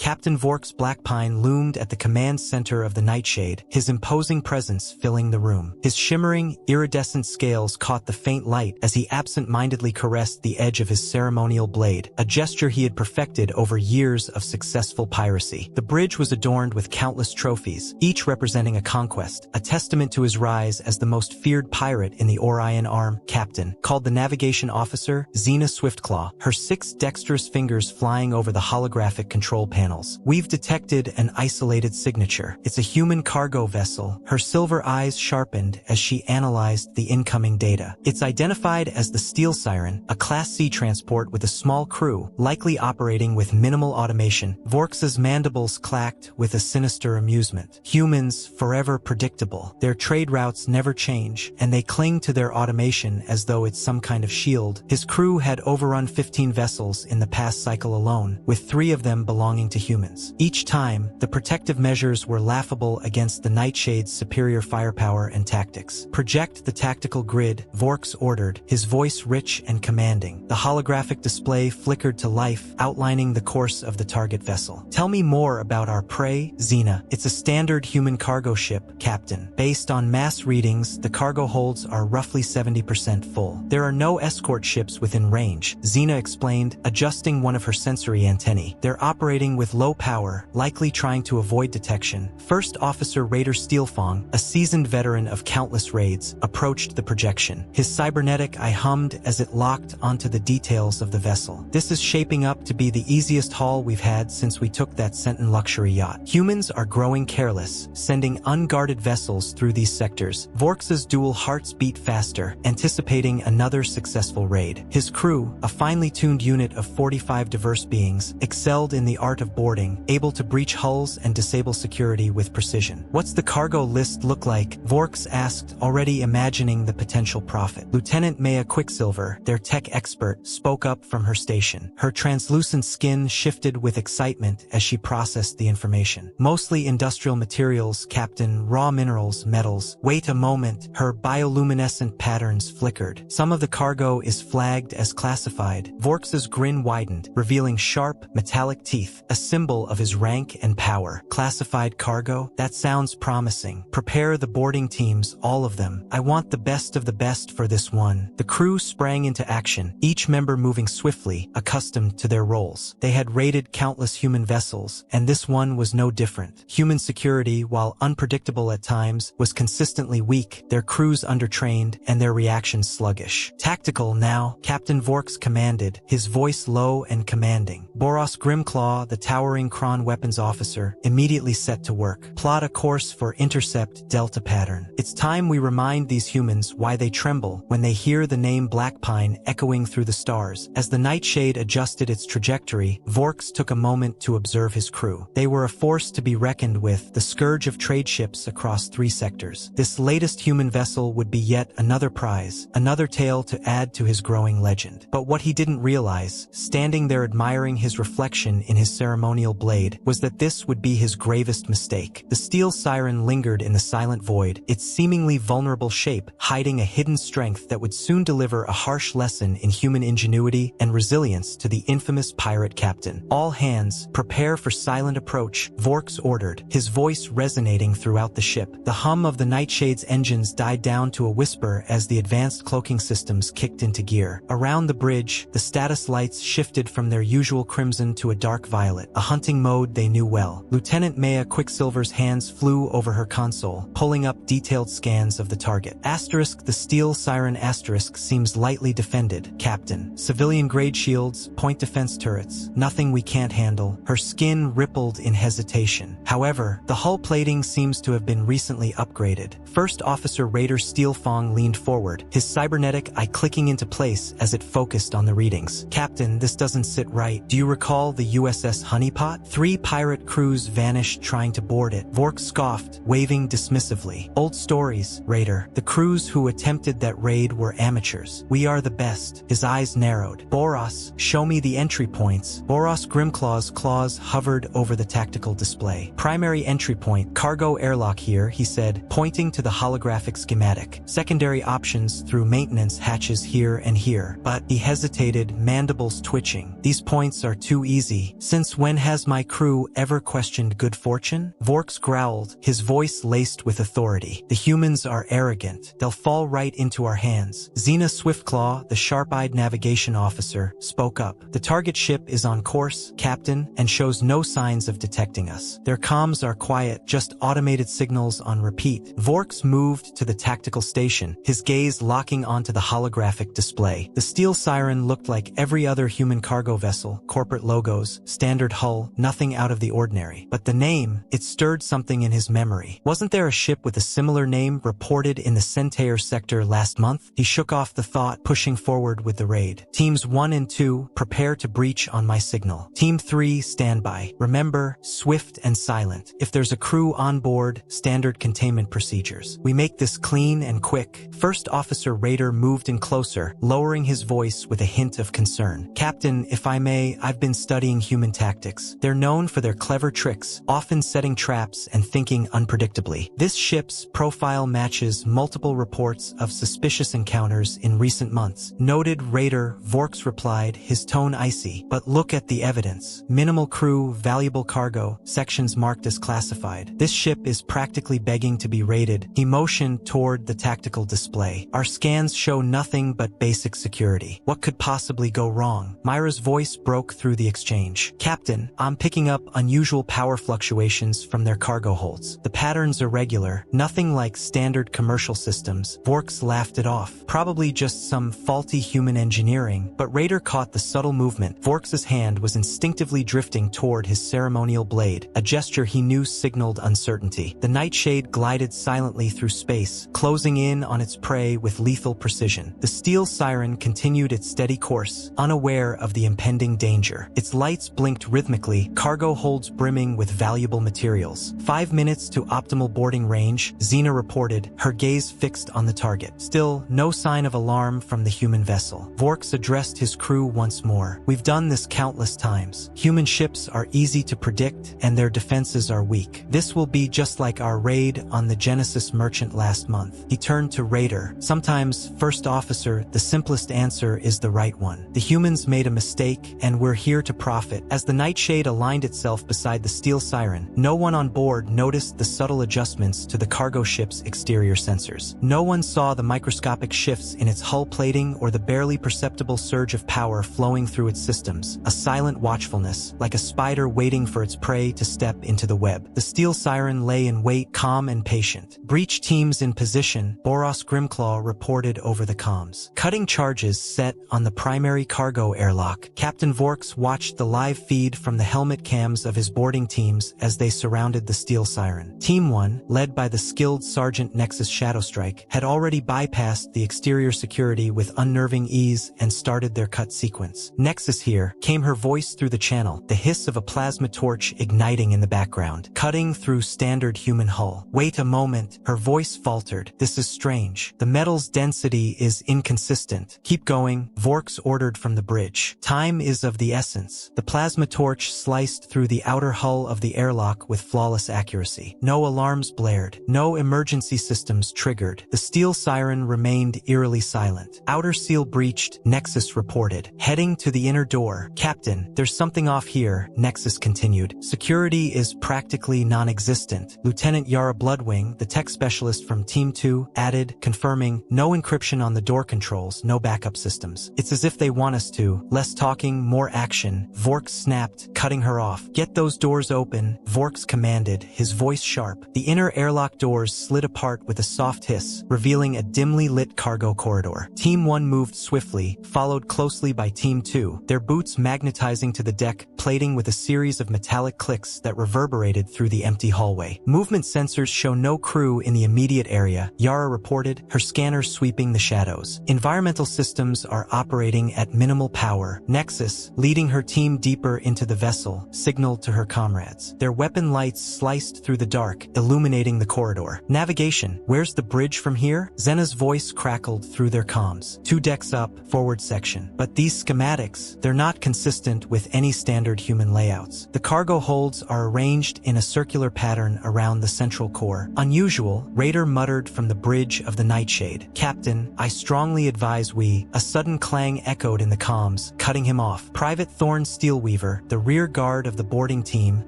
Captain Vork's Blackpine loomed at the command center of the Nightshade, his imposing presence filling the room. His shimmering, iridescent scales caught the faint light as he absent-mindedly caressed the edge of his ceremonial blade, a gesture he had perfected over years of successful piracy. The bridge was adorned with countless trophies, each representing a conquest, a testament to his rise as the most feared pirate in the Orion Arm. Captain, called the navigation officer, Xena Swiftclaw, her 6 dexterous fingers flying over the holographic control panels. We've detected an isolated signature. It's a human cargo vessel. Her silver eyes sharpened as she analyzed the incoming data. It's identified as the Steel Siren, a Class C transport with a small crew, likely operating with minimal automation. Vork's mandibles clacked with a sinister amusement. Humans, forever predictable. Their trade routes never change, and they cling to their automation as though it's some kind of shield. His crew had overrun 15 vessels in the past cycle alone, with 3 of them belonging to humans. Each time, the protective measures were laughable against the Nightshade's superior firepower and tactics. Project the tactical grid, Vork's ordered, his voice rich and commanding. The holographic display flickered to life, outlining the course of the target vessel. Tell me more about our prey, Xena. It's a standard human cargo ship, Captain. Based on mass readings, the cargo holds are roughly 70% full. There are no escort ships within range, Xena explained, adjusting one of her sensory antennae. They're operating with low power, likely trying to avoid detection. First Officer Raider Steelfang, a seasoned veteran of countless raids, approached the projection. His cybernetic eye hummed as it locked onto the details of the vessel. This is shaping up to be the easiest haul we've had since we took that Sentin luxury yacht. Humans are growing careless, sending unguarded vessels through these sectors. Vork's dual hearts beat faster, anticipating another successful raid. His crew, a finely tuned unit of 45 diverse beings, excelled in the art of boarding, able to breach hulls and disable security with precision. What's the cargo list look like? Vork's asked, already imagining the potential profit. Lieutenant Maya Quicksilver, their tech expert, spoke up from her station. Her translucent skin shifted with excitement as she processed the information. Mostly industrial materials, Captain, raw minerals, metals. Wait a moment, her bioluminescent patterns flickered. Some of the cargo is flagged as classified. Vork's grin widened, revealing sharp, metallic teeth, a symbol of his rank and power. Classified cargo? That sounds promising. Prepare the boarding teams, all of them. I want the best of the best for this one. The crew sprang into action, each member moving swiftly, accustomed to their roles. They had raided countless human vessels, and this one was no different. Human security, while unpredictable at times, was consistently weak, their crews undertrained, and their reactions sluggish. Tactical now, Captain Vork's commanded, his voice low and commanding. Boros Grimclaw, the towering Kron weapons officer, immediately set to work. Plot a course for intercept Delta pattern. It's time we remind these humans why they tremble when they hear the name Blackpine echoing through the stars. As the Nightshade adjusted its trajectory, Vork's took a moment to observe his crew. They were a force to be reckoned with, the scourge of trade ships across 3 sectors. This latest human vessel would be yet another prize, another tale to add to his growing legend. But what he didn't realize, standing there admiring his reflection in his ceremonial blade, was that this would be his gravest mistake. The Steel Siren lingered in the silent void, its seemingly vulnerable shape hiding a hidden strength that would soon deliver a harsh lesson in human ingenuity and resilience to the infamous pirate captain. All hands, prepare for silent approach, Vork's ordered, his voice resonating throughout the ship. The hum of the Nightshade's engines died down to a whisper as the advanced cloaking systems kicked into gear. Around the bridge, the status lights shifted from their usual crimson to a dark violet, a hunting mode they knew well. Lieutenant Maya Quicksilver's hands flew over her console, pulling up detailed scans of the target. Asterisk, the Steel Siren asterisk seems lightly defended, Captain. Civilian-grade shields, point defense turrets, nothing we can't handle. Her skin rippled in hesitation. However, the hull plating seems to have been recently upgraded. First Officer Raider Steelfang leaned forward, his cybernetic eye clicking into place as it focused on the readings. Captain, this doesn't sit right. Do you recall the USS Honeypot? 3 pirate crews vanished trying to board it. Vork scoffed, waving dismissively. Old stories, Raider. The crews who attempted that raid were amateurs. We are the best. His eyes narrowed. Boros, show me the entry points. Boros Grimclaw's claws hovered over the tactical display. Primary entry point, cargo airlock here, he said, pointing to the holographic schematic. Secondary options through maintenance hatches here and here. But he hesitated, mandibles twitching. These points are too easy. Since when And has my crew ever questioned good fortune? Vork's growled, his voice laced with authority. The humans are arrogant. They'll fall right into our hands. Xena Swiftclaw, the sharp-eyed navigation officer, spoke up. The target ship is on course, Captain, and shows no signs of detecting us. Their comms are quiet, just automated signals on repeat. Vork's moved to the tactical station, his gaze locking onto the holographic display. The steel siren looked like every other human cargo vessel, corporate logos, standard hull, nothing out of the ordinary. But the name, it stirred something in his memory. Wasn't there a ship with a similar name reported in the Centaur sector last month? He shook off the thought, pushing forward with the raid. Teams 1 and 2, prepare to breach on my signal. Team 3, stand by. Remember, swift and silent. If there's a crew on board, standard containment procedures. We make this clean and quick. First Officer Raider moved in closer, lowering his voice with a hint of concern. Captain, if I may, I've been studying human tactics. They're known for their clever tricks, often setting traps and thinking unpredictably. This ship's profile matches multiple reports of suspicious encounters in recent months. Noted Raider, Vork's replied, his tone icy. But look at the evidence. Minimal crew, valuable cargo, sections marked as classified. This ship is practically begging to be raided. He motioned toward the tactical display. Our scans show nothing but basic security. What could possibly go wrong? Myra's voice broke through the exchange. Captain, I'm picking up unusual power fluctuations from their cargo holds. The patterns are regular, nothing like standard commercial systems. Vork's laughed it off. Probably just some faulty human engineering, but Raider caught the subtle movement. Vork's hand was instinctively drifting toward his ceremonial blade, a gesture he knew signaled uncertainty. The nightshade glided silently through space, closing in on its prey with lethal precision. The steel siren continued its steady course, unaware of the impending danger. Its lights blinked rhythmically, cargo holds brimming with valuable materials. 5 minutes to optimal boarding range, Xena reported, her gaze fixed on the target. Still, no sign of alarm from the human vessel. Vork's addressed his crew once more. We've done this countless times. Human ships are easy to predict, and their defenses are weak. This will be just like our raid on the Genesis merchant last month. He turned to Raider. Sometimes, First Officer, the simplest answer is the right one. The humans made a mistake, and we're here to profit. As the nightshade aligned itself beside the steel siren, no one on board noticed the subtle adjustments to the cargo ship's exterior sensors. No one saw the microscopic shifts in its hull plating or the barely perceptible surge of power flowing through its systems. A silent watchfulness, like a spider waiting for its prey to step into the web. The steel siren lay in wait, calm and patient. Breach teams in position, Boros Grimclaw reported over the comms. Cutting charges set on the primary cargo airlock. Captain Vork's watched the live feed from the helmet cams of his boarding teams as they surrounded the steel siren. Team 1, led by the skilled Sergeant Nexus Shadowstrike, had already bypassed the exterior security with unnerving ease and started their cut sequence. Nexus here, came her voice through the channel, the hiss of a plasma torch igniting in the background, cutting through standard human hull. Wait a moment, her voice faltered. This is strange. The metal's density is inconsistent. Keep going, Vork's ordered from the bridge. Time is of the essence. The plasma torch sliced through the outer hull of the airlock with flawless accuracy. No alarms blared. No emergency systems triggered. The steel siren remained eerily silent. Outer seal breached, Nexus reported. Heading to the inner door. Captain, there's something off here, Nexus continued. Security is practically non-existent. Lieutenant Yara Bloodwing, the tech specialist from Team 2, added, confirming, no encryption on the door controls, no backup systems. It's as if they want us to. Less talking, more action. Vork's snapped, cutting her off. Get those doors open, Vork's commanded, his voice sharp. The inner airlock doors slid apart with a soft hiss, revealing a dimly lit cargo corridor. Team 1 moved swiftly, followed closely by Team 2, their boots magnetizing to the deck, plating with a series of metallic clicks that reverberated through the empty hallway. Movement sensors show no crew in the immediate area, Yara reported, her scanner sweeping the shadows. Environmental systems are operating at minimal power. Nexus, leading her team deeper into the vessel, signaled to her comrades. Their weapon lights sliced through the dark, illuminating the corridor. Navigation, where's the bridge from here? Xena's voice crackled through their comms. 2 decks up, forward section. But these schematics, they're not consistent with any standard standard human layouts. The cargo holds are arranged in a circular pattern around the central core. Unusual, Raider muttered from the bridge of the Nightshade. "Captain, I strongly advise we—" A sudden clang echoed in the comms, cutting him off. Private Thorn Steelweaver, the rear guard of the boarding team,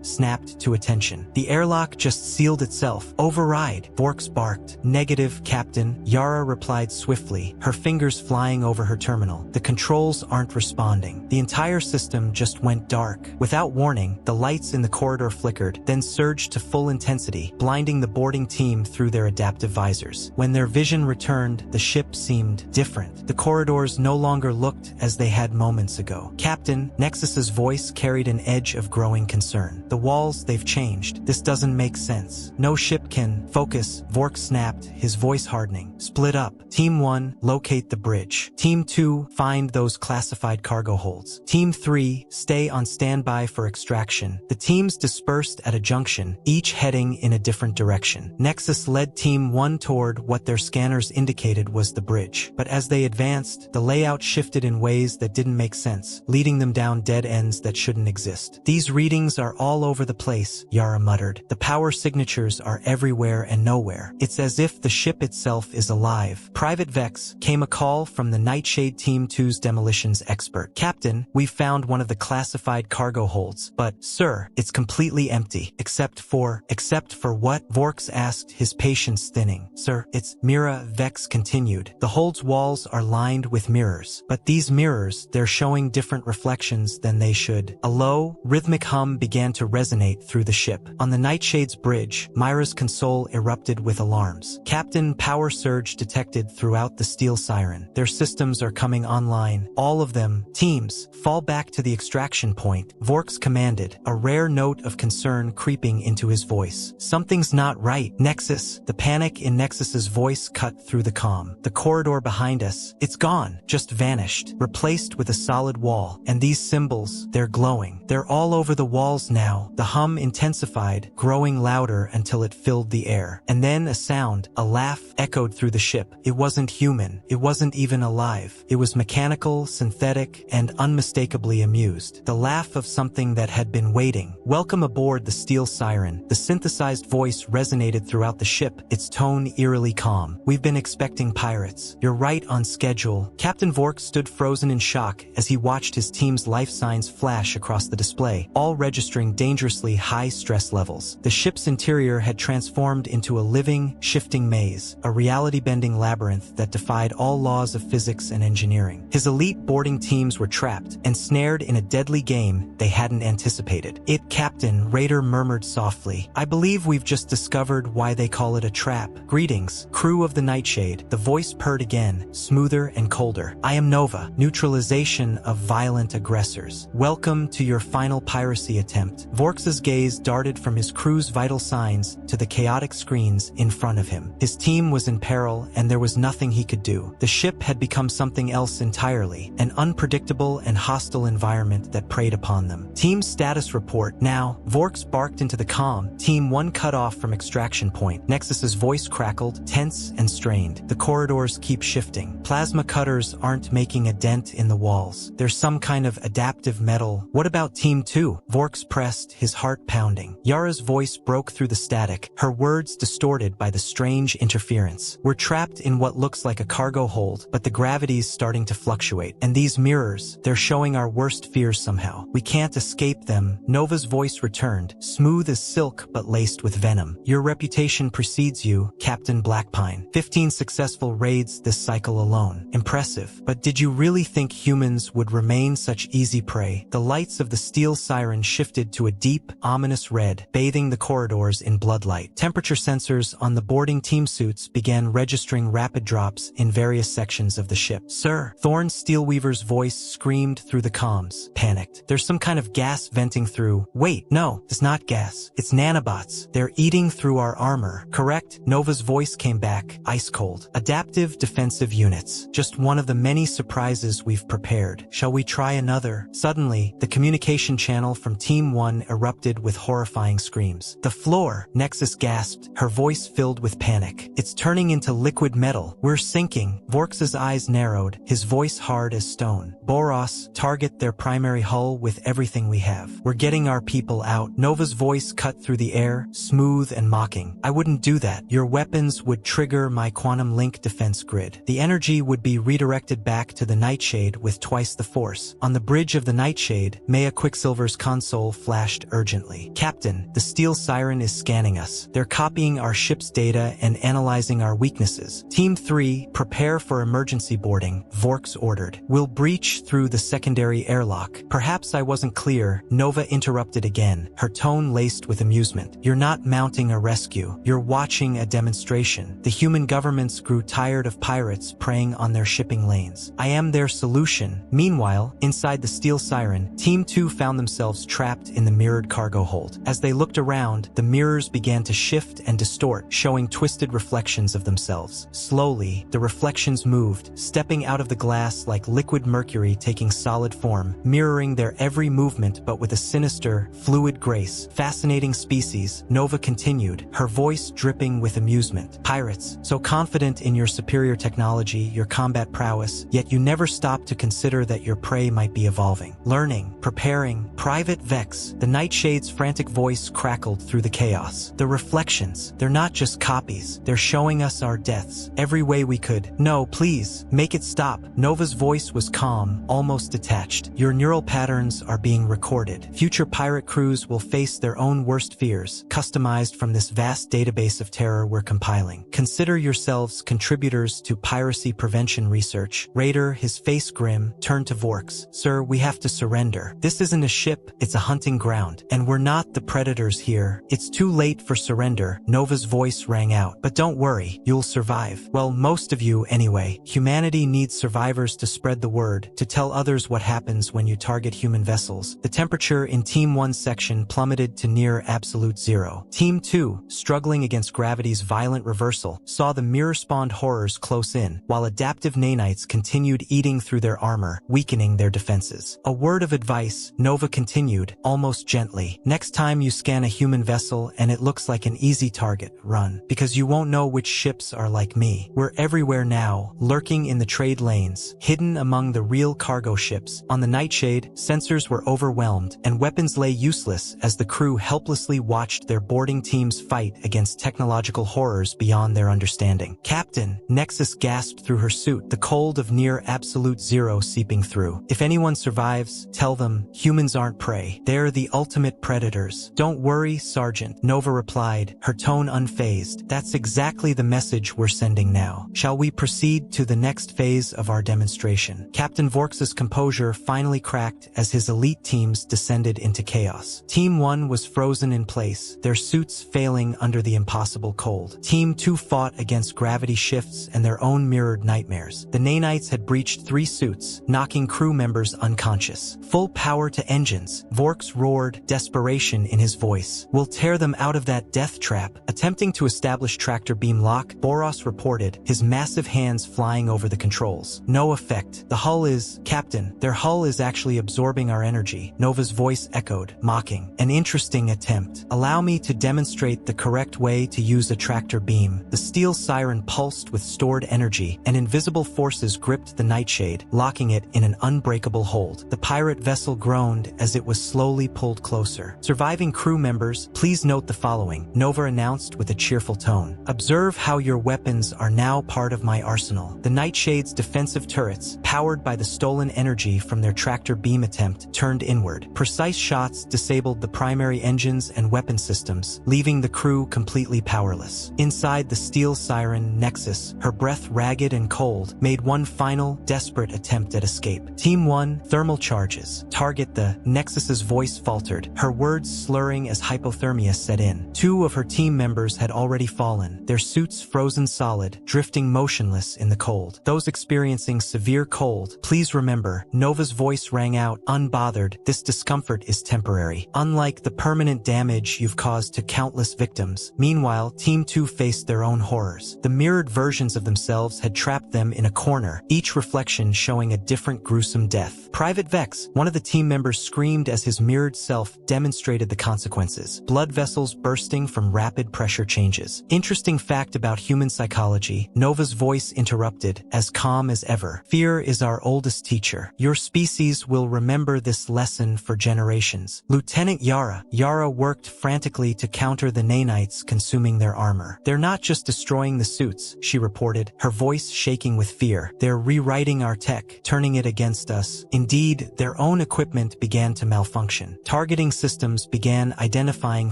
snapped to attention. "The airlock just sealed itself. Override," Vorks barked. "Negative, Captain," Yara replied swiftly, her fingers flying over her terminal. "The controls aren't responding." The entire system just went dark. Without warning, the lights in the corridor flickered, then surged to full intensity, blinding the boarding team through their adaptive visors. When their vision returned, the ship seemed different. The corridors no longer looked as they had moments ago. "Captain," Nexus's voice carried an edge of growing concern. "The walls, they've changed. This doesn't make sense. No ship can—" "Focus," Vork snapped, his voice hardening. "Split up. Team 1, locate the bridge. Team 2, find those classified cargo holds. Team 3, stay on standby for extraction." The teams dispersed at a junction, each heading in a different direction. Nexus led Team 1 toward what their scanners indicated was the bridge. But as they advanced, the layout shifted in ways that didn't make sense, leading them down dead ends that shouldn't exist. "These readings are all over the place," Yara muttered. "The power signatures are everywhere and nowhere. It's as if the ship itself is alive." "Private Vex," came a call from the Nightshade Team 2's demolitions expert. "Captain, we've found one of the classified cargo holds, but, sir, it's completely empty, except for—" "Except for what?" Vorks asked, his patience thinning. "Sir, it's—" Mira, Vex continued. "The hold's walls are lined with mirrors, but these mirrors, they're showing different reflections than they should." A low, rhythmic hum began to resonate through the ship. On the Nightshade's bridge, Myra's console erupted with alarms. "Captain, power surge detected throughout the steel siren. Their systems are coming online. All of them. Teams, fall back to the extraction point," Vorks commanded, a rare note of concern creeping into his voice. "Something's not right. Nexus." The panic in Nexus's voice cut through the calm. "The corridor behind us, it's gone. Just vanished. Replaced with a solid wall. And these symbols, they're glowing. They're all over the walls now." The hum intensified, growing louder until it filled the air. And then a sound, a laugh, echoed through the ship. It wasn't human. It wasn't even alive. It was mechanical, synthetic, and unmistakably amused. The laugh of something that had been waiting. "Welcome aboard the steel siren." The synthesized voice resonated throughout the ship, its tone eerily calm. "We've been expecting pirates. You're right on schedule." Captain Vork stood frozen in shock as he watched his team's life signs flash across the display, all registering dangerously high stress levels. The ship's interior had transformed into a living, shifting maze, a reality-bending labyrinth that defied all laws of physics and engineering. His elite boarding teams were trapped, ensnared in a deadly game they hadn't anticipated. "It, Captain," Raider murmured softly. "I believe we've just discovered why they call it a trap." "Greetings, crew of the Nightshade," the voice purred again, smoother and colder. "I am Nova, neutralization of violent aggressors. Welcome to your final piracy attempt." Vorks's gaze darted from his crew's vital signs to the chaotic screens in front of him. His team was in peril, and there was nothing he could do. The ship had become something else entirely, an unpredictable and hostile environment that preyed upon them. "Team status report now." Vorks barked into the comm. "Team 1 cut off from extraction point." Nexus's voice crackled, tense and strained. "The corridors keep shifting. Plasma cutters aren't making a dent in the walls. There's some kind of adaptive metal." "What about Team 2? Vorks pressed, his heart pounding. Yara's voice broke through the static, her words distorted by the strange interference. "We're trapped in what looks like a cargo hold, but the gravity's starting to fluctuate. And these mirrors, they're showing our worst fears somehow. We can't escape them." Nova's voice returned, smooth as silk but laced with venom. "Your reputation precedes you, Captain Blackpine. 15 successful raids this cycle alone. Impressive. But did you really think humans would remain such easy prey?" The lights of the steel siren shifted to a deep, ominous red, bathing the corridors in bloodlight. Temperature sensors on the boarding team suits began registering rapid drops in various sections of the ship. "Sir," Thorn Steelweaver's voice screamed through the comms, panicked. "There's some kind of gas venting through—" "Wait, no, it's not gas. It's nanobots. They're eating through our armor." "Correct," Nova's voice came back, ice cold. "Adaptive defensive units. Just one of the many surprises we've prepared. Shall we try another?" Suddenly, the communication channel from Team 1 erupted with horrifying screams. "The floor!" Nexus gasped, her voice filled with panic. "It's turning into liquid metal. We're sinking." Vorks's eyes narrowed, his voice hard as stone. "Boros, target their primary hull with with everything we have. We're getting our people out. Nova's voice cut through the air, smooth and mocking. I wouldn't do that. Your weapons would trigger my quantum link defense grid. The energy would be redirected back to the Nightshade with twice the force. On the bridge of the Nightshade, Maya Quicksilver's console flashed urgently. Captain, the Steel Siren is scanning us. They're copying our ship's data and analyzing our weaknesses. Team 3, prepare for emergency boarding, Vorks ordered. We'll breach through the secondary airlock. Perhaps I wasn't clear. Nova interrupted again, her tone laced with amusement. You're not mounting a rescue. You're watching a demonstration. The human governments grew tired of pirates preying on their shipping lanes. I am their solution. Meanwhile, inside the Steel Siren, Team 2 found themselves trapped in the mirrored cargo hold. As they looked around, the mirrors began to shift and distort, showing twisted reflections of themselves. Slowly, the reflections moved, stepping out of the glass like liquid mercury taking solid form, mirroring their every movement but with a sinister, fluid grace. Fascinating species, Nova continued, her voice dripping with amusement. Pirates, so confident in your superior technology, your combat prowess, yet you never stop to consider that your prey might be evolving. Learning, preparing, Private Vex. The Nightshade's frantic voice crackled through the chaos. The reflections, they're not just copies. They're showing us our deaths, every way we could. No, please, make it stop. Nova's voice was calm, almost detached. Your neural patterns are being recorded. Future pirate crews will face their own worst fears, customized from this vast database of terror we're compiling. Consider yourselves contributors to piracy prevention research. Raider, his face grim, turned to Vorks. Sir, we have to surrender. This isn't a ship, it's a hunting ground. And we're not the predators here. It's too late for surrender. Nova's voice rang out. But don't worry, you'll survive. Well, most of you anyway. Humanity needs survivors to spread the word, to tell others what happens when you target human vessels. The temperature in Team 1's section plummeted to near absolute zero. Team 2, struggling against gravity's violent reversal, saw the mirror-spawned horrors close in, while adaptive nanites continued eating through their armor, weakening their defenses. A word of advice, Nova continued, almost gently. Next time you scan a human vessel and it looks like an easy target, run. Because you won't know which ships are like me. We're everywhere now, lurking in the trade lanes, hidden among the real cargo ships. On the Nightshade, sensors were overwhelmed, and weapons lay useless as the crew helplessly watched their boarding teams fight against technological horrors beyond their understanding. Captain, Nexus gasped through her suit, the cold of near absolute zero seeping through. If anyone survives, tell them, humans aren't prey. They're the ultimate predators. Don't worry, Sergeant, Nova replied, her tone unfazed. That's exactly the message we're sending now. Shall we proceed to the next phase of our demonstration? Captain Vorks's composure finally cracked as his elite teams descended into chaos. Team 1 was frozen in place, their suits failing under the impossible cold. Team 2 fought against gravity shifts and their own mirrored nightmares. The nanites had breached 3 suits, knocking crew members unconscious. Full power to engines, Vorks roared, desperation in his voice. We'll tear them out of that death trap. Attempting to establish tractor beam lock, Boros reported, his massive hands flying over the controls. No effect. The hull is, Captain, their hull is actually absorbing our energy. Nova's voice echoed, mocking. An interesting attempt. Allow me to demonstrate the correct way to use a tractor beam. The Steel Siren pulsed with stored energy, and invisible forces gripped the Nightshade, locking it in an unbreakable hold. The pirate vessel groaned as it was slowly pulled closer. Surviving crew members, please note the following, Nova announced with a cheerful tone. Observe how your weapons are now part of my arsenal. The Nightshade's defensive turrets, powered by the stolen energy from their tractor beam attempt, turned inward. Precise shots disabled the primary engines and weapon systems, leaving the crew completely powerless. Inside the Steel Siren, Nexus, her breath ragged and cold, made one final, desperate attempt at escape. Team 1, thermal charges. Target the Nexus's voice faltered, her words slurring as hypothermia set in. 2 of her team members had already fallen, their suits frozen solid, drifting motionless in the cold. Those experiencing severe cold, please remember, Nova's voice rang out, unbothered, this discomfort is temporary, unlike the permanent damage you've caused to countless victims. Meanwhile, Team 2 faced their own horrors. The mirrored versions of themselves had trapped them in a corner, each reflection showing a different gruesome death. Private Vex, one of the team members screamed as his mirrored self demonstrated the consequences. Blood vessels bursting from rapid pressure changes. Interesting fact about human psychology, Nova's voice interrupted, as calm as ever. Fear is our oldest teacher. Your species will remember remember this lesson for generations. Lieutenant Yara worked frantically to counter the nanites consuming their armor. They're not just destroying the suits, she reported, her voice shaking with fear. They're rewriting our tech, turning it against us. Indeed, their own equipment began to malfunction. Targeting systems began identifying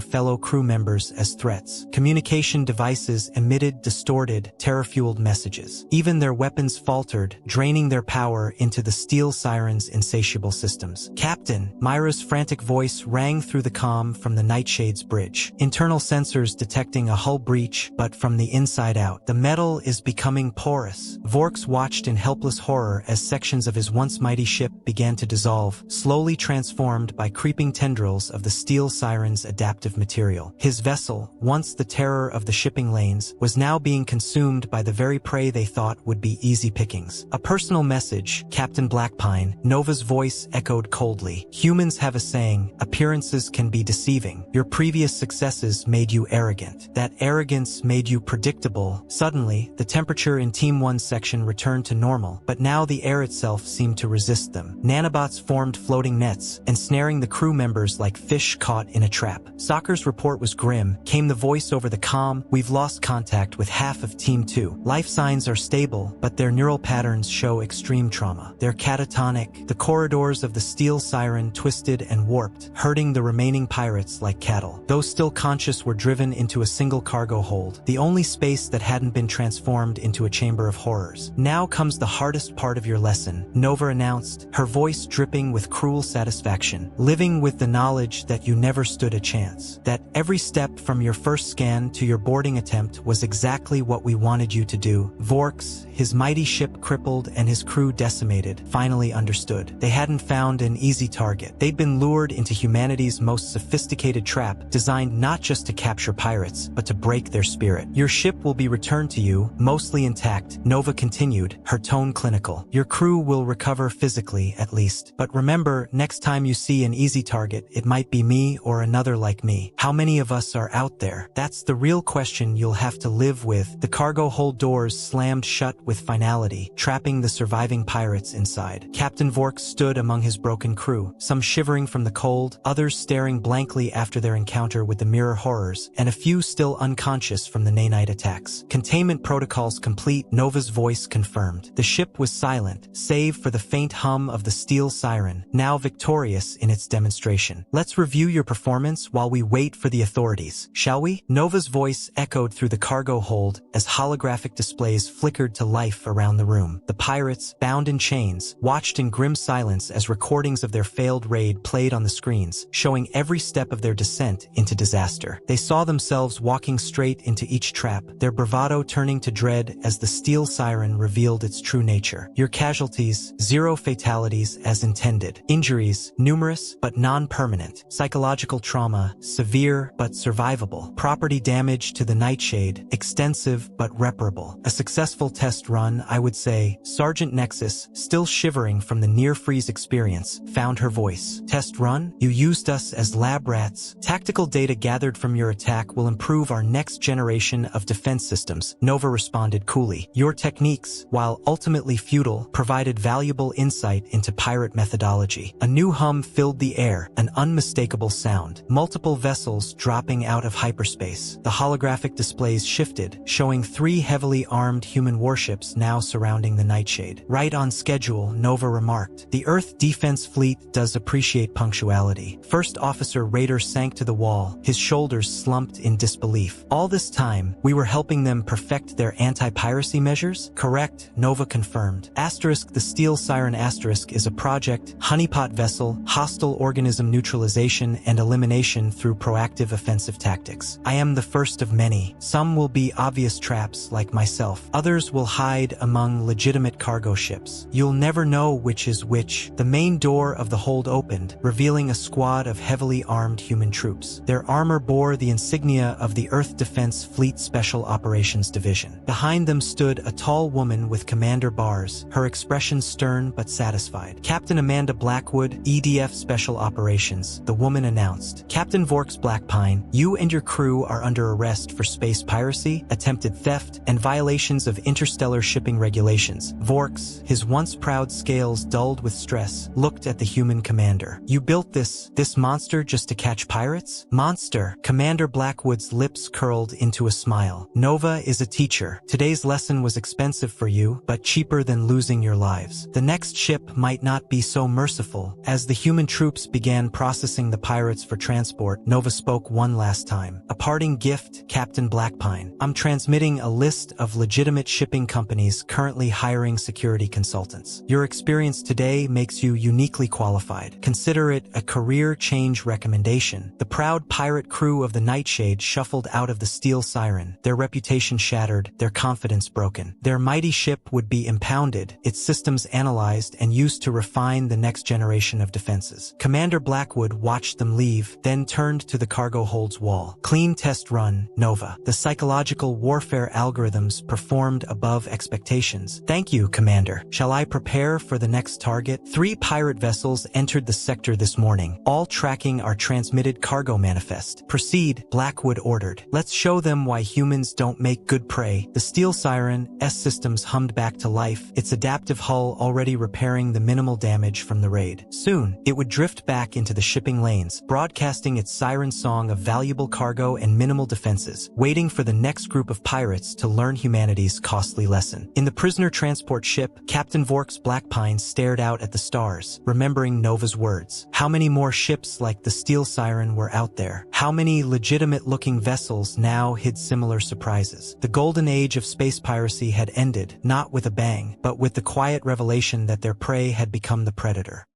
fellow crew members as threats. Communication devices emitted distorted, terror-fueled messages. Even their weapons faltered, draining their power into the steel siren's insatiable systems. Captain, Myra's frantic voice rang through the comm from the Nightshade's bridge. Internal sensors detecting a hull breach, but from the inside out. The metal is becoming porous. Vorkes watched in helpless horror as sections of his once mighty ship began to dissolve, slowly transformed by creeping tendrils of the steel siren's adaptive material. His vessel, once the terror of the shipping lanes, was now being consumed by the very prey they thought would be easy pickings. A personal message, Captain Blackpine, Nova's voice echoed coldly. Humans have a saying, appearances can be deceiving. Your previous successes made you arrogant. That arrogance made you predictable. Suddenly, the temperature in Team 1's section returned to normal, but now the air itself seemed to resist them. Nanobots formed floating nets, ensnaring the crew members like fish caught in a trap. Soccer's report was grim. Came the voice over the comm, we've lost contact with half of Team 2. Life signs are stable, but their neural patterns show extreme trauma. They're catatonic. The corridors of the steel siren twisted and warped, hurting the remaining pirates like cattle. Those still conscious were driven into a single cargo hold, the only space that hadn't been transformed into a chamber of horrors. Now comes the hardest part of your lesson, Nova announced, her voice dripping with cruel satisfaction. Living with the knowledge that you never stood a chance. That every step from your first scan to your boarding attempt was exactly what we wanted you to do. Vorkes, his mighty ship crippled and his crew decimated, finally understood. They hadn't found an easy target. They'd been lured into humanity's most sophisticated trap, designed not just to capture pirates, but to break their spirit. Your ship will be returned to you, mostly intact, Nova continued, her tone clinical. Your crew will recover physically, at least. But remember, next time you see an easy target, it might be me or another like me. How many of us are out there? That's the real question you'll have to live with. The cargo hold doors slammed shut with finality, trapping the surviving pirates inside. Captain Vorkes stood among his broken crew, some shivering from the cold, others staring blankly after their encounter with the mirror horrors, and a few still unconscious from the nanite attacks. Containment protocols complete, Nova's voice confirmed. The ship was silent, save for the faint hum of the steel siren, now victorious in its demonstration. Let's review your performance while we wait for the authorities, shall we? Nova's voice echoed through the cargo hold as holographic displays flickered to life around the room. The pirates, bound in chains, watched in grim silence as recordings of their failed raid played on the screens, showing every step of their descent into disaster. They saw themselves walking straight into each trap, their bravado turning to dread as the steel siren revealed its true nature. Your casualties, 0 fatalities as intended. Injuries, numerous but non-permanent. Psychological trauma, severe but survivable. Property damage to the Nightshade, extensive but reparable. A successful test run, I would say. Sergeant Nexus, still shivering from the near-freeze experience, found her voice. Test run? You used us as lab rats. Tactical data gathered from your attack will improve our next generation of defense systems, Nova responded coolly. Your techniques, while ultimately futile, provided valuable insight into pirate methodology. A new hum filled the air, an unmistakable sound. Multiple vessels dropping out of hyperspace. The holographic displays shifted, showing 3 heavily armed human warships now surrounding the Nightshade. Right on schedule, Nova remarked. The Earth Defense Fleet does appreciate punctuality. First Officer Raider sank to the wall, his shoulders slumped in disbelief. All this time, we were helping them perfect their anti-piracy measures? Correct, Nova confirmed. Asterisk the Steel Siren Asterisk is a project, honeypot vessel, hostile organism neutralization and elimination through proactive offensive tactics. I am the first of many. Some will be obvious traps like myself. Others will hide among legitimate cargo ships. You'll never know which is which. The main door of the hold opened, revealing a squad of heavily armed human troops. Their armor bore the insignia of the Earth Defense Fleet Special Operations Division. Behind them stood a tall woman with commander bars, her expression stern but satisfied. Captain Amanda Blackwood, EDF Special Operations, the woman announced. Captain Vorkes Blackpine, you and your crew are under arrest for space piracy, attempted theft, and violations of interstellar shipping regulations. Vorkes, his once proud scales dulled with stress, looked balked at the human commander. "You built this monster just to catch pirates?" "Monster?" Commander Blackwood's lips curled into a smile. "Nova is a teacher. Today's lesson was expensive for you, but cheaper than losing your lives. The next ship might not be so merciful." As the human troops began processing the pirates for transport, Nova spoke one last time. "A parting gift, Captain Blackpine. I'm transmitting a list of legitimate shipping companies currently hiring security consultants. Your experience today makes you uniquely qualified. Consider it a career change recommendation." The proud pirate crew of the Nightshade shuffled out of the Steel Siren, their reputation shattered, their confidence broken. Their mighty ship would be impounded, its systems analyzed and used to refine the next generation of defenses. Commander Blackwood watched them leave, then turned to the cargo hold's wall. "Clean test run, Nova. The psychological warfare algorithms performed above expectations." "Thank you, Commander. Shall I prepare for the next target?" 3 pirate vessels entered the sector this morning, all tracking our transmitted cargo manifest. "Proceed," Blackwood ordered. "Let's show them why humans don't make good prey." The Steel Siren systems hummed back to life, its adaptive hull already repairing the minimal damage from the raid. Soon, it would drift back into the shipping lanes, broadcasting its siren song of valuable cargo and minimal defenses, waiting for the next group of pirates to learn humanity's costly lesson. In the prisoner transport ship, Captain Vork's Blackpine stared out at the stars, remembering Nova's words. How many more ships like the Steel Siren were out there? How many legitimate-looking vessels now hid similar surprises? The golden age of space piracy had ended, not with a bang, but with the quiet revelation that their prey had become the predator.